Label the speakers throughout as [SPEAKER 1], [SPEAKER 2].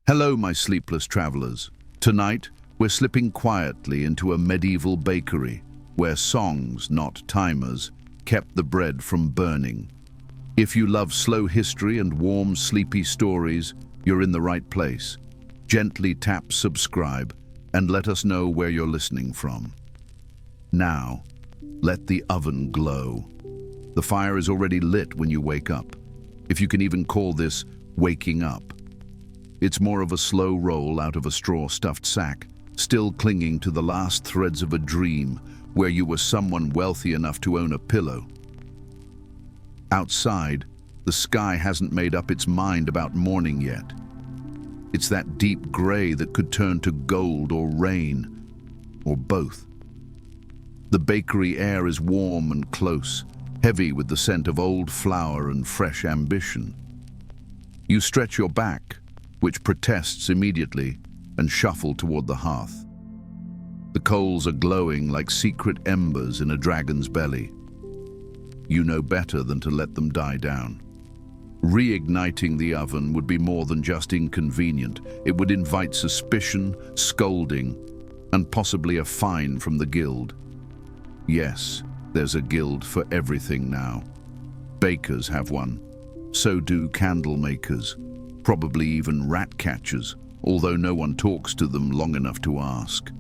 [SPEAKER 1] Hello, my sleepless travelers. Tonight, we're slipping quietly into a medieval bakery where songs, not timers, kept the bread from burning. If you love slow history and warm, sleepy stories, you're in the right place. Gently tap subscribe and let us know where you're listening from. Now, let the oven glow. The fire is already lit when you wake up, if you can even call this waking up. It's more of a slow roll out of a straw-stuffed sack, still clinging to the last threads of a dream where you were someone wealthy enough to own a pillow. Outside, the sky hasn't made up its mind about morning yet. It's that deep gray that could turn to gold or rain, or both. The bakery air is warm and close, heavy with the scent of old flour and fresh ambition. You stretch your back, which protests immediately, and shuffle toward the hearth. The coals are glowing like secret embers in a dragon's belly. You know better than to let them die down. Reigniting the oven would be more than just inconvenient. It would invite suspicion, scolding, and possibly a fine from the guild. Yes, there's a guild for everything now. Bakers have one. So do candle makers. Probably even rat catchers, although no one talks to them long enough to ask.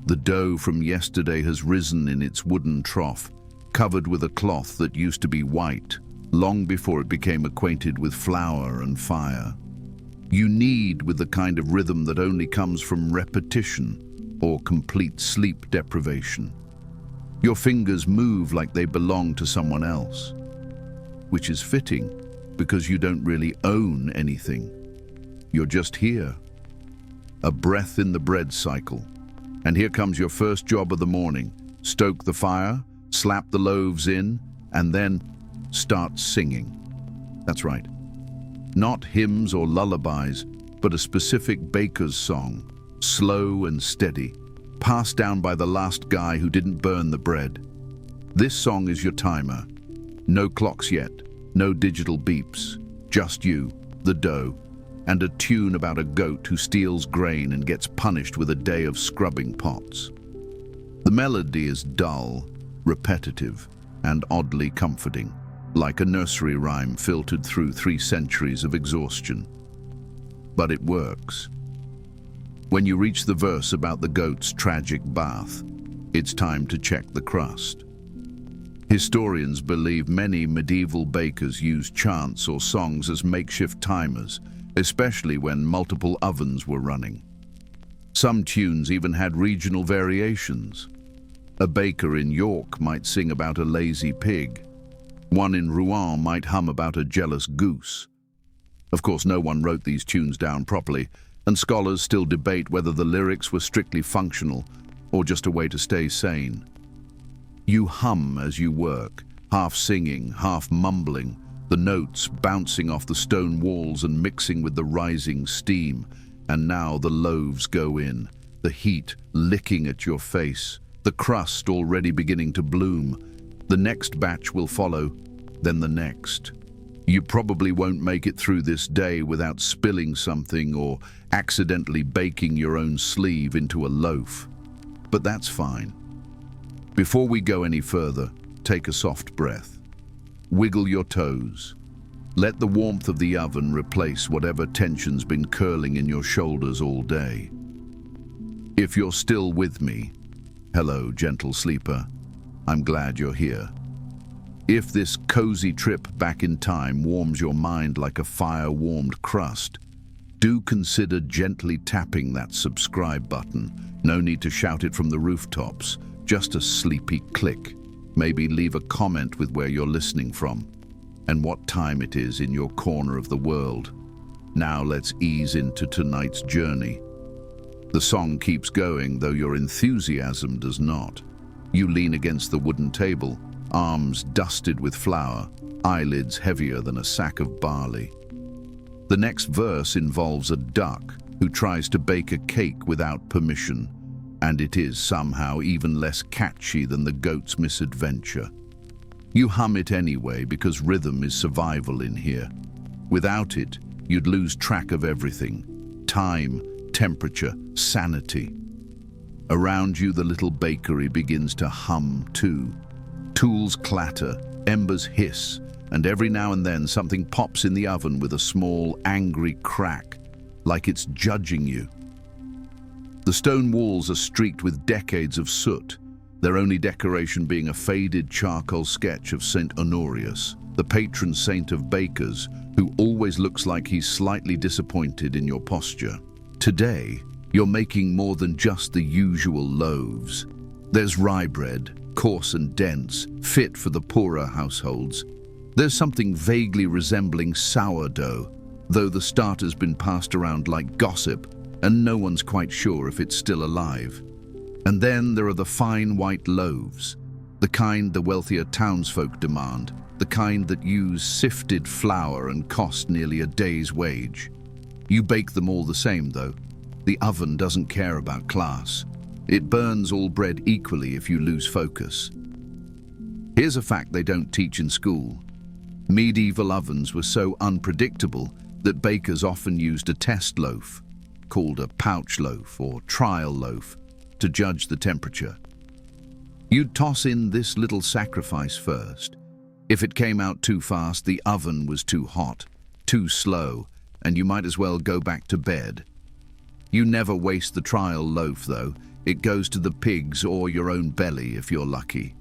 [SPEAKER 1] The dough from yesterday has risen in its wooden trough, covered with a cloth that used to be white, long before it became acquainted with flour and fire. You knead with the kind of rhythm that only comes from repetition or complete sleep deprivation. Your fingers move like they belong to someone else, which is fitting, because you don't really own anything. You're just here. A breath in the bread cycle. And here comes your first job of the morning. Stoke the fire, slap the loaves in, and then start singing. That's right. Not hymns or lullabies, but a specific baker's song, slow and steady, passed down by the last guy who didn't burn the bread. This song is your timer. No clocks yet. No digital beeps, just you, the dough, and a tune about a goat who steals grain and gets punished with a day of scrubbing pots. The melody is dull, repetitive, and oddly comforting, like a nursery rhyme filtered through 3 centuries of exhaustion. But it works. When you reach the verse about the goat's tragic bath, it's time to check the crust. Historians believe many medieval bakers used chants or songs as makeshift timers, especially when multiple ovens were running. Some tunes even had regional variations. A baker in York might sing about a lazy pig. One in Rouen might hum about a jealous goose. Of course, no one wrote these tunes down properly, and scholars still debate whether the lyrics were strictly functional or just a way to stay sane. You hum as you work, half singing, half mumbling, the notes bouncing off the stone walls and mixing with the rising steam. And now the loaves go in, the heat licking at your face, the crust already beginning to bloom. The next batch will follow, then the next. You probably won't make it through this day without spilling something or accidentally baking your own sleeve into a loaf. But that's fine. Before we go any further, take a soft breath. Wiggle your toes. Let the warmth of the oven replace whatever tension's been curling in your shoulders all day. If you're still with me, hello, gentle sleeper. I'm glad you're here. If this cozy trip back in time warms your mind like a fire-warmed crust, do consider gently tapping that subscribe button. No need to shout it from the rooftops. Just a sleepy click. Maybe leave a comment with where you're listening from and what time it is in your corner of the world. Now let's ease into tonight's journey. The song keeps going, though your enthusiasm does not. You lean against the wooden table, arms dusted with flour, eyelids heavier than a sack of barley. The next verse involves a duck who tries to bake a cake without permission, and it is somehow even less catchy than the goat's misadventure. You hum it anyway because rhythm is survival in here. Without it, you'd lose track of everything. time, temperature, sanity. Around you, the little bakery begins to hum too. Tools clatter, embers hiss, and every now and then something pops in the oven with a small, angry crack, like it's judging you. The stone walls are streaked with decades of soot, their only decoration being a faded charcoal sketch of Saint Honorius, the patron saint of bakers, who always looks like he's slightly disappointed in your posture. Today, you're making more than just the usual loaves. There's rye bread, coarse and dense, fit for the poorer households. There's something vaguely resembling sourdough, though the starter's been passed around like gossip, and no one's quite sure if it's still alive. And then there are the fine white loaves, the kind the wealthier townsfolk demand, the kind that use sifted flour and cost nearly a day's wage. You bake them all the same, though. The oven doesn't care about class. It burns all bread equally if you lose focus. Here's a fact they don't teach in school. Medieval ovens were so unpredictable that bakers often used a test loaf, called a pouch loaf or trial loaf, to judge the temperature. You'd toss in this little sacrifice first. If it came out too fast, the oven was too hot, too slow, and you might as well go back to bed. You never waste the trial loaf, though. It goes to the pigs or your own belly if you're lucky.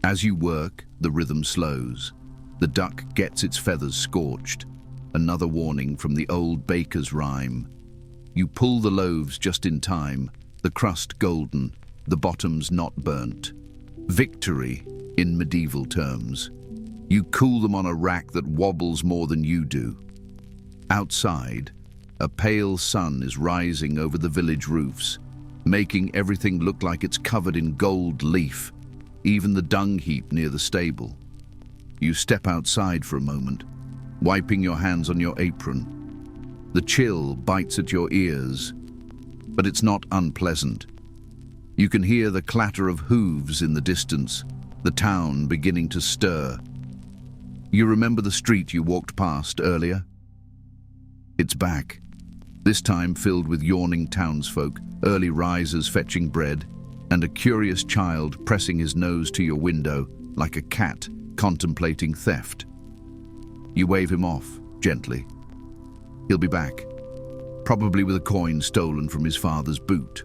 [SPEAKER 1] As you work, the rhythm slows. The duck gets its feathers scorched. Another warning from the old baker's rhyme. You pull the loaves just in time, the crust golden, the bottoms not burnt. Victory, in medieval terms. You cool them on a rack that wobbles more than you do. Outside, a pale sun is rising over the village roofs, making everything look like it's covered in gold leaf, even the dung heap near the stable. You step outside for a moment, wiping your hands on your apron. The chill bites at your ears, but it's not unpleasant. You can hear the clatter of hooves in the distance, the town beginning to stir. You remember the street you walked past earlier? It's back, this time filled with yawning townsfolk, early risers fetching bread, and a curious child pressing his nose to your window like a cat contemplating theft. You wave him off, gently. He'll be back, probably with a coin stolen from his father's boot.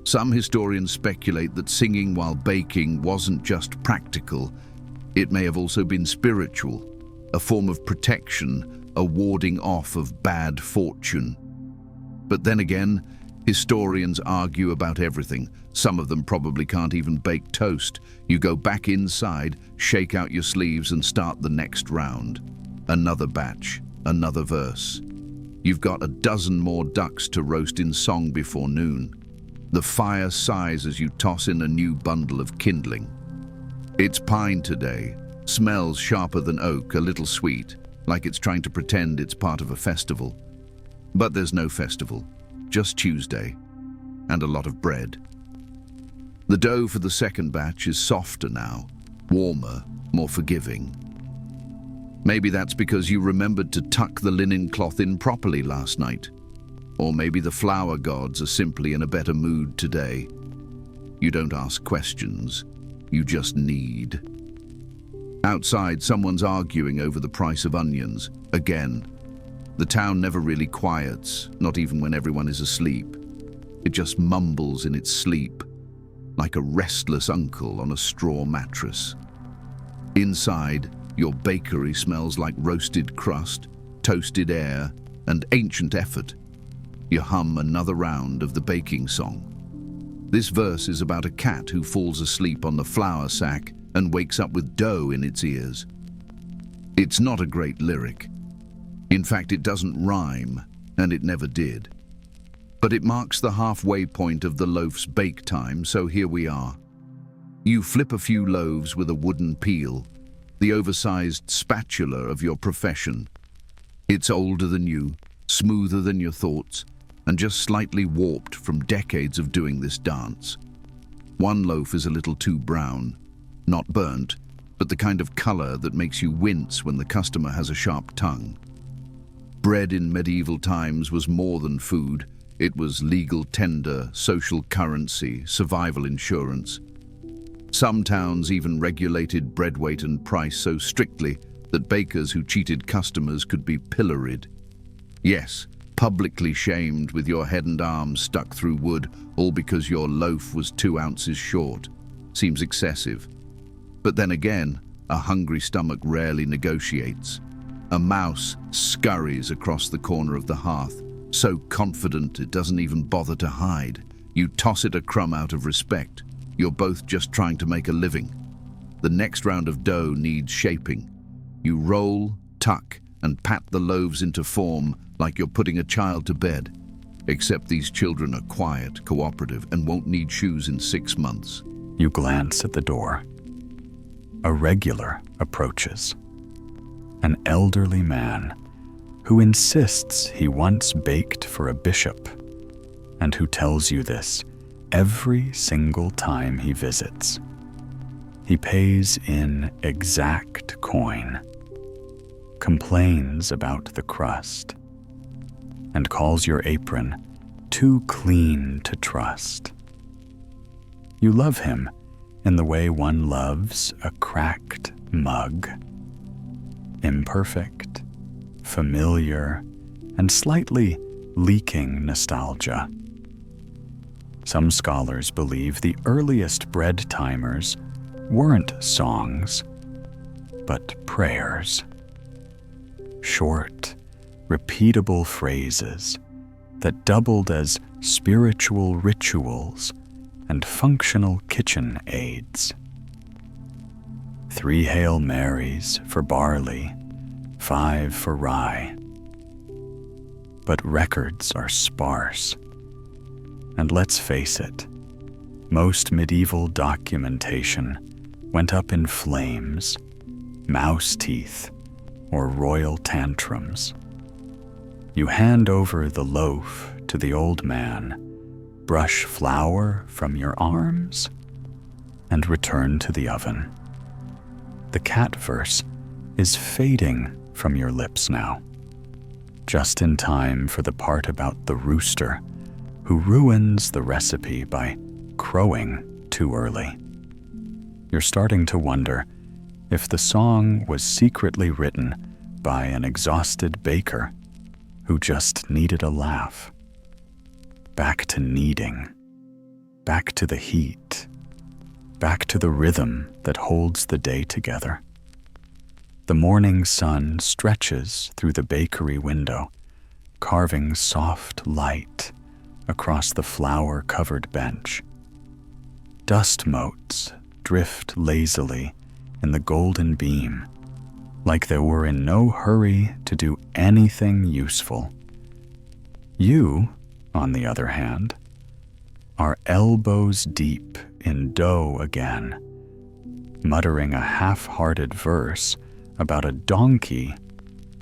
[SPEAKER 1] Some historians speculate that singing while baking wasn't just practical. It may have also been spiritual, a form of protection, a warding off of bad fortune. But then again, historians argue about everything. Some of them probably can't even bake toast. You go back inside, shake out your sleeves and start the next round. Another batch, another verse. You've got a dozen more ducks to roast in song before noon. The fire sighs as you toss in a new bundle of kindling. It's pine today, smells sharper than oak, a little sweet, like it's trying to pretend it's part of a festival. But there's no festival, just Tuesday, and a lot of bread. The dough for the second batch is softer now, warmer, more forgiving. Maybe that's because you remembered to tuck the linen cloth in properly last night. Or maybe the flour gods are simply in a better mood today. You don't ask questions, you just need. Outside, someone's arguing over the price of onions, again. The town never really quiets, not even when everyone is asleep. It just mumbles in its sleep, like a restless uncle on a straw mattress. Inside, your bakery smells like roasted crust, toasted air, and ancient effort. You hum another round of the baking song. This verse is about a cat who falls asleep on the flour sack and wakes up with dough in its ears. It's not a great lyric. In fact, it doesn't rhyme, and it never did. But it marks the halfway point of the loaf's bake time, so here we are. You flip a few loaves with a wooden peel, the oversized spatula of your profession. It's older than you, smoother than your thoughts, and just slightly warped from decades of doing this dance. One loaf is a little too brown, not burnt, but the kind of color that makes you wince when the customer has a sharp tongue. Bread in medieval times was more than food. It was legal tender, social currency, survival insurance. Some towns even regulated bread weight and price so strictly that bakers who cheated customers could be pilloried. Yes, publicly shamed with your head and arms stuck through wood, all because your loaf was 2 ounces short. Seems excessive. But then again, a hungry stomach rarely negotiates. A mouse scurries across the corner of the hearth, so confident it doesn't even bother to hide. You toss it a crumb out of respect. You're both just trying to make a living. The next round of dough needs shaping. You roll, tuck, and pat the loaves into form like you're putting a child to bed. Except these children are quiet, cooperative, and won't need shoes in 6 months.
[SPEAKER 2] You glance at the door. A regular approaches. An elderly man who insists he once baked for a bishop and who tells you this every single time he visits. He pays in exact coin, complains about the crust, and calls your apron too clean to trust. You love him in the way one loves a cracked mug. Imperfect, familiar, and slightly leaking nostalgia. Some scholars believe the earliest bread timers weren't songs, but prayers. Short, repeatable phrases that doubled as spiritual rituals and functional kitchen aids. 3 Hail Marys for barley, 5 for rye. But records are sparse. And let's face it, most medieval documentation went up in flames, mouse teeth, or royal tantrums. You hand over the loaf to the old man, brush flour from your arms, and return to the oven. The cat verse is fading from your lips now, just in time for the part about the rooster who ruins the recipe by crowing too early. You're starting to wonder if the song was secretly written by an exhausted baker who just needed a laugh. Back to kneading, back to the heat, back to the rhythm that holds the day together. The morning sun stretches through the bakery window, carving soft light across the flour-covered bench. Dust motes drift lazily in the golden beam, like they were in no hurry to do anything useful. You, on the other hand, are elbows deep in dough again, muttering a half-hearted verse about a donkey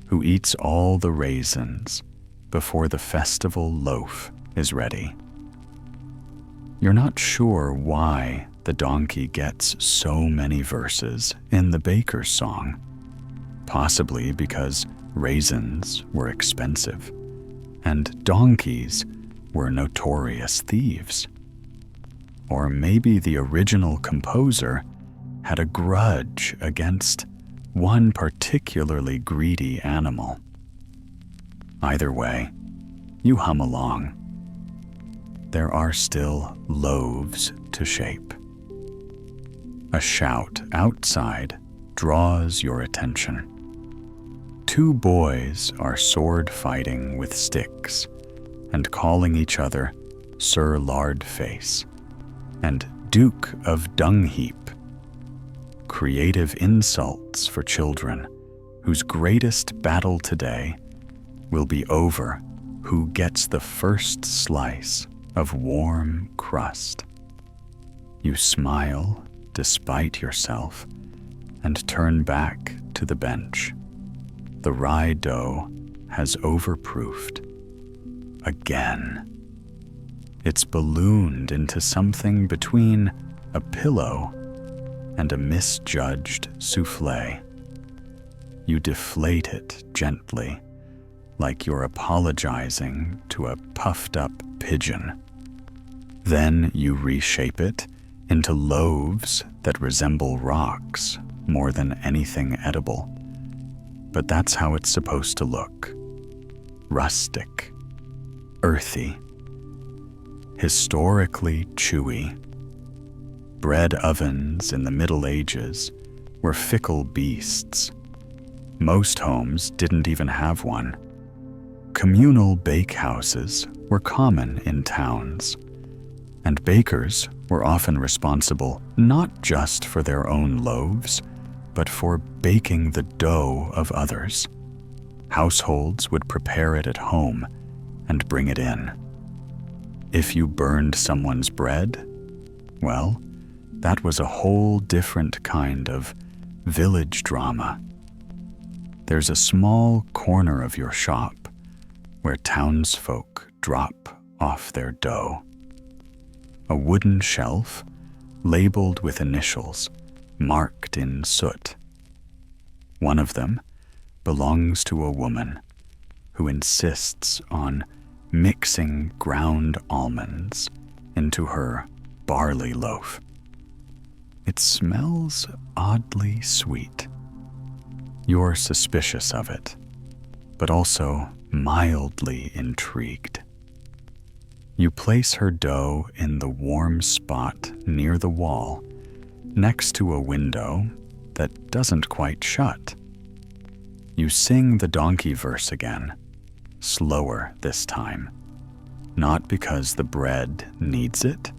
[SPEAKER 2] who eats all the raisins before the festival loaf is ready. You're not sure why the donkey gets so many verses in the baker's song, possibly because raisins were expensive and donkeys were notorious thieves. Or maybe the original composer had a grudge against one particularly greedy animal. Either way, you hum along. There are still loaves to shape. A shout outside draws your attention. 2 boys are sword fighting with sticks and calling each other Sir Lardface and Duke of Dungheap. Creative insults for children whose greatest battle today will be over who gets the first slice of warm crust. You smile despite yourself and turn back to the bench. The rye dough has overproofed. Again. It's ballooned into something between a pillow and a misjudged souffle. You deflate it gently, like you're apologizing to a puffed-up pigeon. Then you reshape it into loaves that resemble rocks more than anything edible. But that's how it's supposed to look. Rustic, earthy, historically chewy. Bread ovens in the Middle Ages were fickle beasts. Most homes didn't even have one. Communal bakehouses were common in towns, and bakers were often responsible not just for their own loaves, but for baking the dough of others. Households would prepare it at home and bring it in. If you burned someone's bread, well, that was a whole different kind of village drama. There's a small corner of your shop where townsfolk drop off their dough. A wooden shelf labeled with initials marked in soot. One of them belongs to a woman who insists on mixing ground almonds into her barley loaf. It smells oddly sweet. You're suspicious of it, but also mildly intrigued. You place her dough in the warm spot near the wall, next to a window that doesn't quite shut. You sing the donkey verse again, slower this time, not because the bread needs it,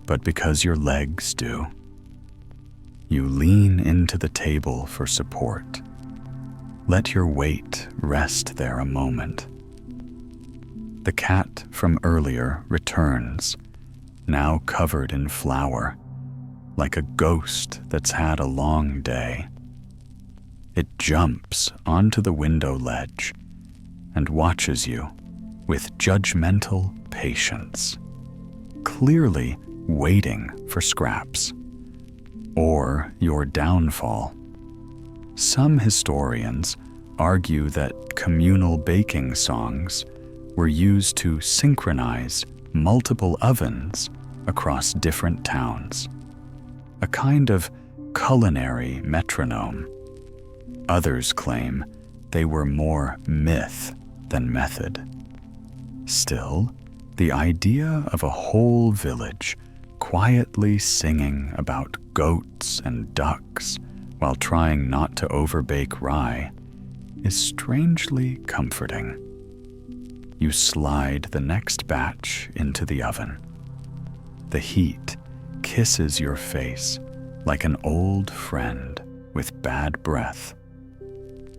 [SPEAKER 2] but because your legs do. You lean into the table for support. Let your weight rest there a moment. The cat from earlier returns, now covered in flour, like a ghost that's had a long day. It jumps onto the window ledge and watches you with judgmental patience, clearly waiting for scraps or your downfall. Some historians argue that communal baking songs were used to synchronize multiple ovens across different towns, a kind of culinary metronome. Others claim they were more myth than method. Still, the idea of a whole village quietly singing about goats and ducks while trying not to overbake rye is strangely comforting. You slide the next batch into the oven. The heat kisses your face like an old friend with bad breath.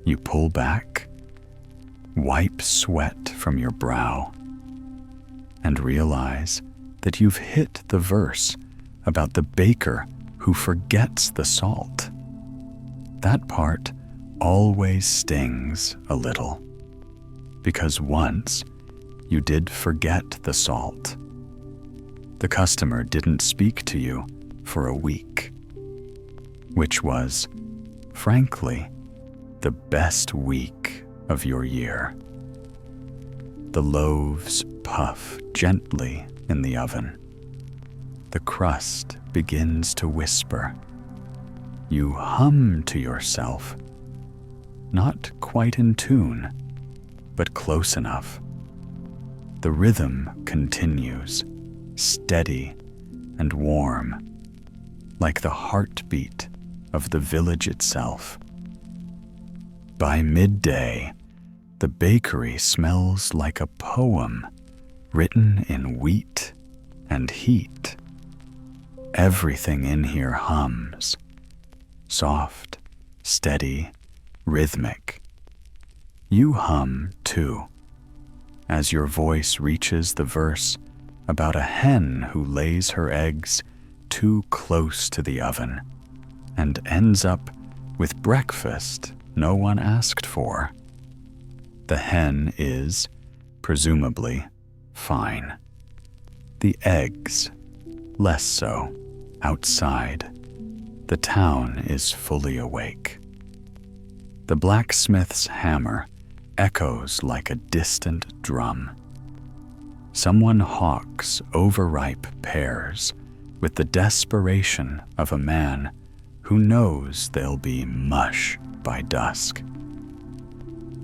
[SPEAKER 2] You pull back, wipe sweat from your brow, and realize that you've hit the verse about the baker who forgets the salt. That part always stings a little, because once you did forget the salt. The customer didn't speak to you for a week, which was, frankly, the best week of your year. The loaves puff gently in the oven. The crust begins to whisper. You hum to yourself, not quite in tune, but close enough. The rhythm continues, steady and warm, like the heartbeat of the village itself. By midday, the bakery smells like a poem written in wheat and heat. Everything in here hums, soft, steady, rhythmic. You hum too, as your voice reaches the verse about a hen who lays her eggs too close to the oven and ends up with breakfast no one asked for. The hen is, presumably, fine. The eggs, less so. Outside, the town is fully awake. The blacksmith's hammer echoes like a distant drum. Someone hawks overripe pears with the desperation of a man who knows they'll be mush by dusk.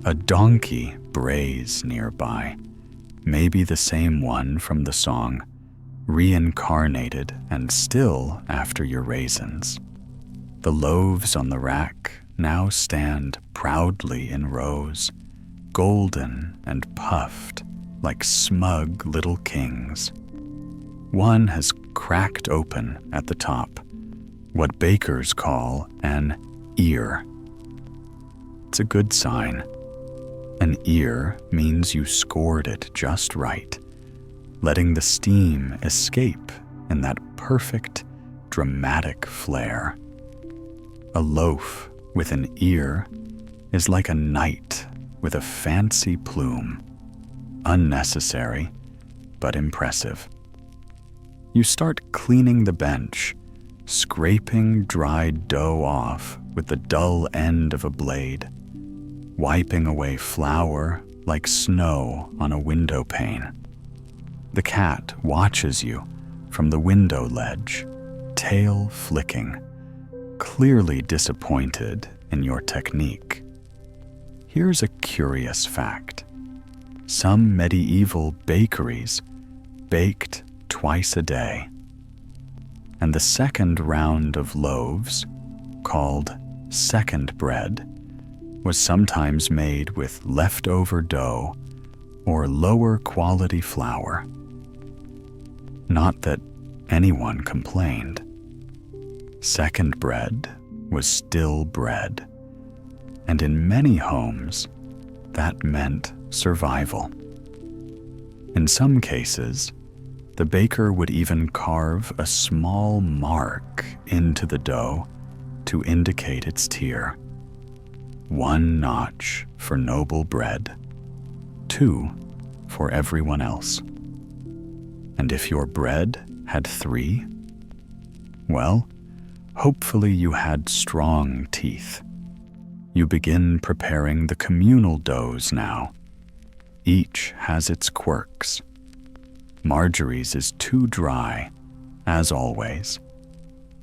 [SPEAKER 2] A donkey brays nearby, maybe the same one from the song, reincarnated and still after your raisins. The loaves on the rack now stand proudly in rows, golden and puffed like smug little kings. One has cracked open at the top, what bakers call an ear. It's a good sign. An ear means you scored it just right, letting the steam escape in that perfect, dramatic flare. A loaf with an ear is like a knight with a fancy plume. Unnecessary, but impressive. You start cleaning the bench, scraping dried dough off with the dull end of a blade, wiping away flour like snow on a window pane. The cat watches you from the window ledge, tail flicking, clearly disappointed in your technique. Here's a curious fact. Some medieval bakeries baked twice a day, and the second round of loaves, called second bread, was sometimes made with leftover dough or lower quality flour. Not that anyone complained. Second bread was still bread, and in many homes, that meant survival. In some cases, the baker would even carve a small mark into the dough to indicate its tier. 1 notch for noble bread, 2 for everyone else. And if your bread had 3, well, hopefully you had strong teeth. You begin preparing the communal doughs now. Each has its quirks. Marjorie's is too dry, as always.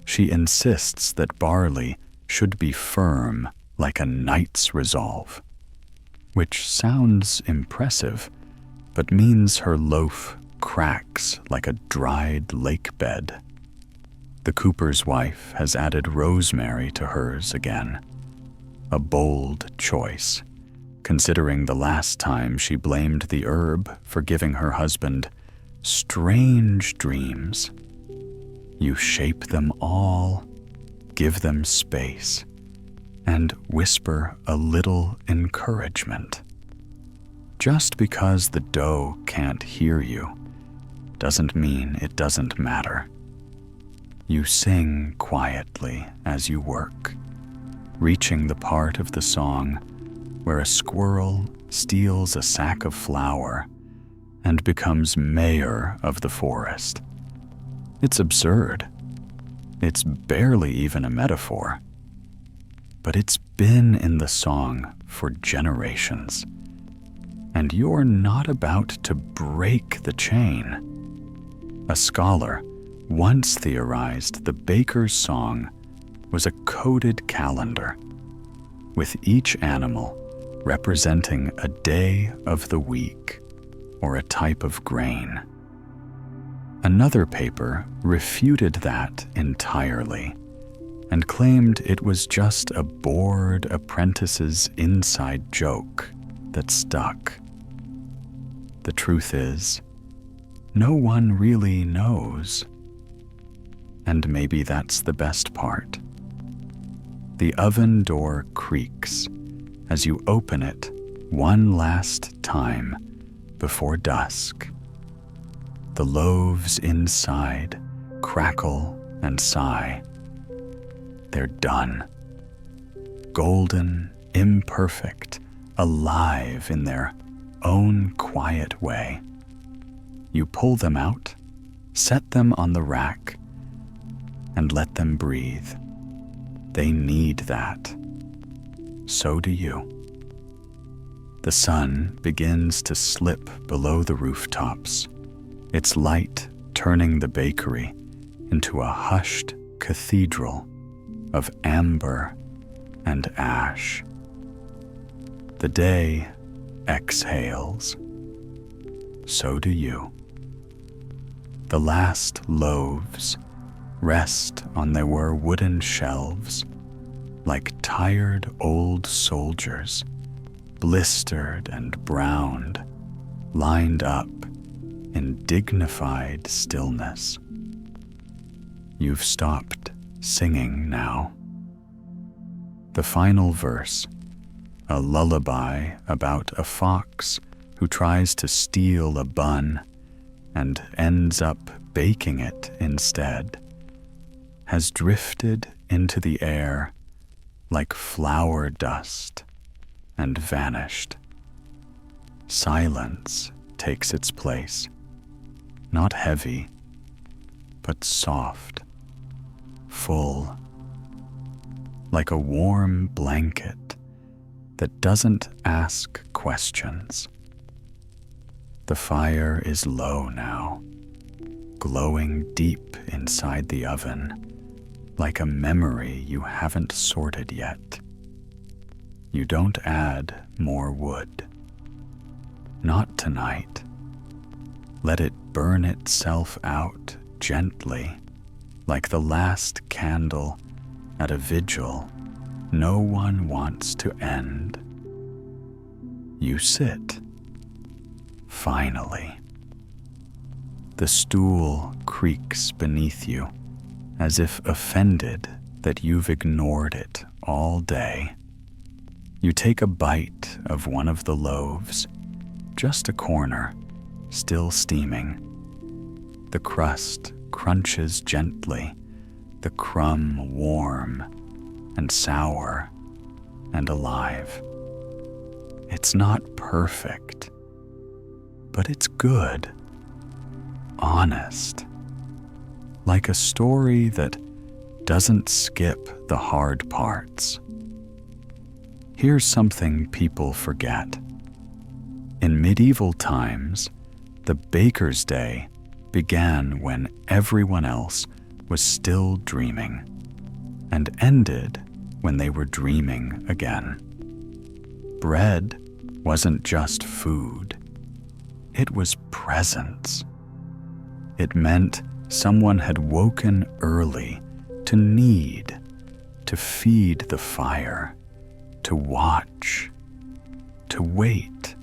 [SPEAKER 2] She insists that barley should be firm like a knight's resolve, which sounds impressive, but means her loaf cracks like a dried lake bed. The cooper's wife has added rosemary to hers again, a bold choice, considering the last time she blamed the herb for giving her husband strange dreams. You shape them all, give them space, and whisper a little encouragement. Just because the dough can't hear you doesn't mean it doesn't matter. You sing quietly as you work, reaching the part of the song where a squirrel steals a sack of flour and becomes mayor of the forest. It's absurd. It's barely even a metaphor. But it's been in the song for generations. And you're not about to break the chain. A scholar once theorized the baker's song was a coded calendar, with each animal representing a day of the week or a type of grain. Another paper refuted that entirely and claimed it was just a bored apprentice's inside joke that stuck. The truth is, no one really knows. And maybe that's the best part. The oven door creaks as you open it one last time before dusk. The loaves inside crackle and sigh. They're done. Golden, imperfect, alive in their own quiet way. You pull them out, set them on the rack, and let them breathe. They need that. So do you. The sun begins to slip below the rooftops, its light turning the bakery into a hushed cathedral of amber and ash. The day exhales. So do you. The last loaves rest on their wooden shelves like tired old soldiers, blistered and browned, lined up in dignified stillness. You've stopped singing now. The final verse, a lullaby about a fox who tries to steal a bun and ends up baking it instead, has drifted into the air like flower dust and vanished. Silence takes its place, not heavy, but soft, full, like a warm blanket that doesn't ask questions. The fire is low now, glowing deep inside the oven, like a memory you haven't sorted yet. You don't add more wood. Not tonight. Let it burn itself out gently, like the last candle at a vigil no one wants to end. You sit. Finally. The stool creaks beneath you, as if offended that you've ignored it all day. You take a bite of one of the loaves, just a corner, still steaming. The crust crunches gently, the crumb warm and sour and alive. It's not perfect, but it's good, honest, like a story that doesn't skip the hard parts. Here's something people forget. In medieval times, the baker's day began when everyone else was still dreaming, and ended when they were dreaming again. Bread wasn't just food. It was presence. It meant someone had woken early to need, to feed the fire, to watch, to wait.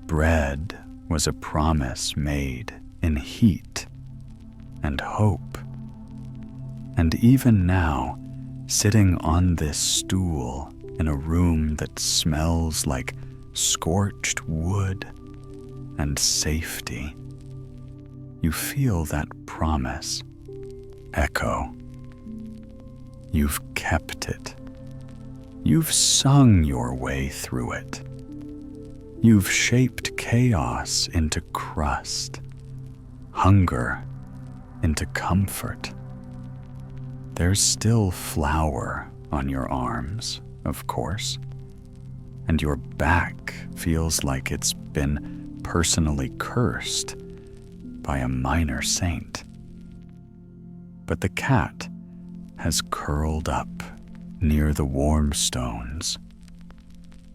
[SPEAKER 2] Bread was a promise made in heat and hope. And even now, sitting on this stool in a room that smells like scorched wood and safety, you feel that promise echo. You've kept it. You've sung your way through it. You've shaped chaos into crust, hunger into comfort. There's still flour on your arms, of course, and your back feels like it's been personally cursed by a minor saint. But the cat has curled up near the warm stones.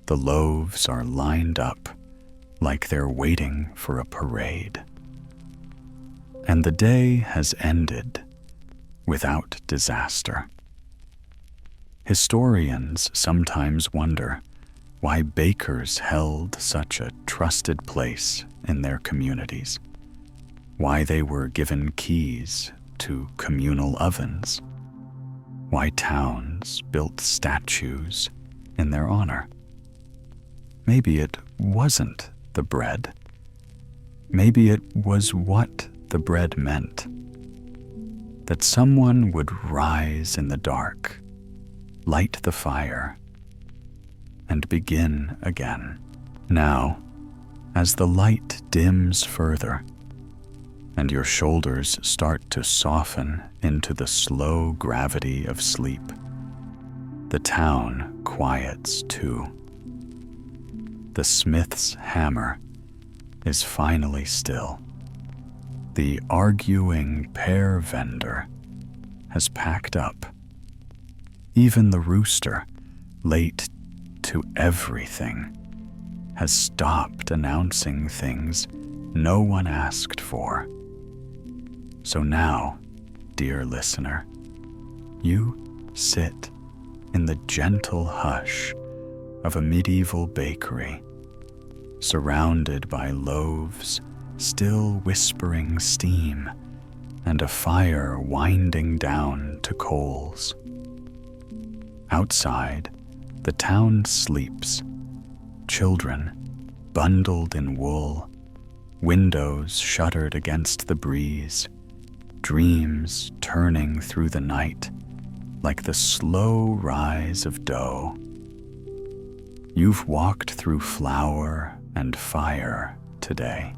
[SPEAKER 2] The loaves are lined up like they're waiting for a parade. And the day has ended without disaster. Historians sometimes wonder why bakers held such a trusted place in their communities, why they were given keys to communal ovens, why towns built statues in their honor. Maybe it wasn't the bread. Maybe it was what the bread meant. That someone would rise in the dark, light the fire, and begin again. Now, as the light dims further, and your shoulders start to soften into the slow gravity of sleep, the town quiets too. The smith's hammer is finally still. The arguing pear vendor has packed up. Even the rooster, late to everything, has stopped announcing things no one asked for. So now, dear listener, you sit in the gentle hush of a medieval bakery, surrounded by loaves still whispering steam and a fire winding down to coals. Outside, the town sleeps, children bundled in wool, windows shuttered against the breeze, dreams turning through the night like the slow rise of dough. You've walked through flour and fire today.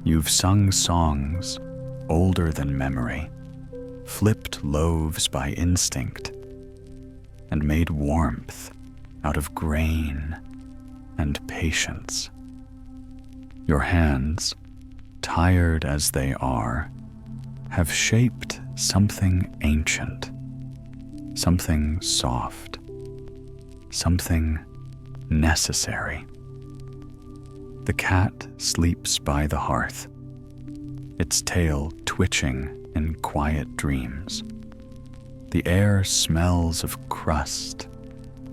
[SPEAKER 2] You've sung songs older than memory, flipped loaves by instinct, and made warmth out of grain and patience. Your hands, tired as they are, have shaped something ancient, something soft, something necessary. The cat sleeps by the hearth, its tail twitching in quiet dreams. The air smells of crust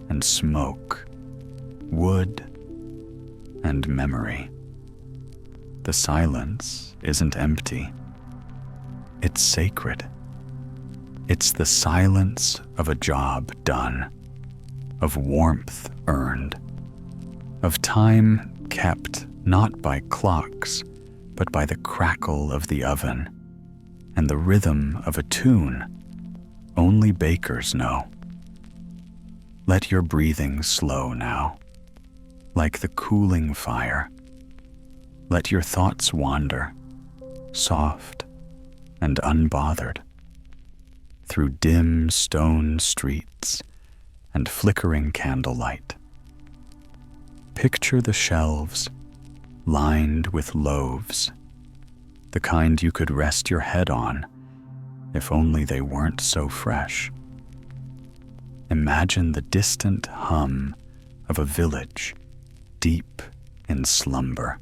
[SPEAKER 2] and smoke, wood and memory. The silence isn't empty. It's sacred. It's the silence of a job done, of warmth earned, of time kept not by clocks, but by the crackle of the oven and the rhythm of a tune only bakers know. Let your breathing slow now, like the cooling fire. Let your thoughts wander, soft and unbothered, through dim stone streets and flickering candlelight. Picture the shelves lined with loaves, the kind you could rest your head on if only they weren't so fresh. Imagine the distant hum of a village deep in slumber,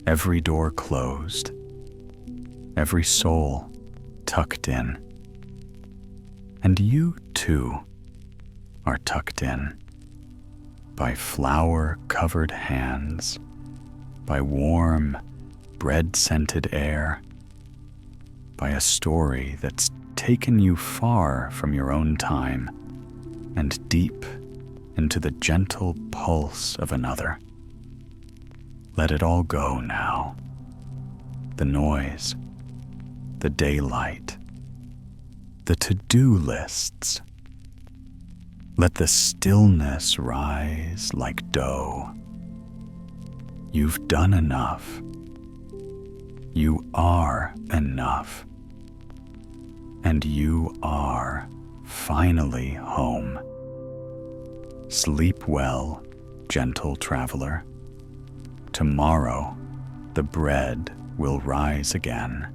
[SPEAKER 2] every door closed, every soul tucked in. And you, too, are tucked in by flour-covered hands, by warm, bread-scented air, by a story that's taken you far from your own time and deep into the gentle pulse of another. Let it all go now. The noise, the daylight, the to-do lists. Let the stillness rise like dough. You've done enough. You are enough. And you are finally home. Sleep well, gentle traveler. Tomorrow, the bread will rise again.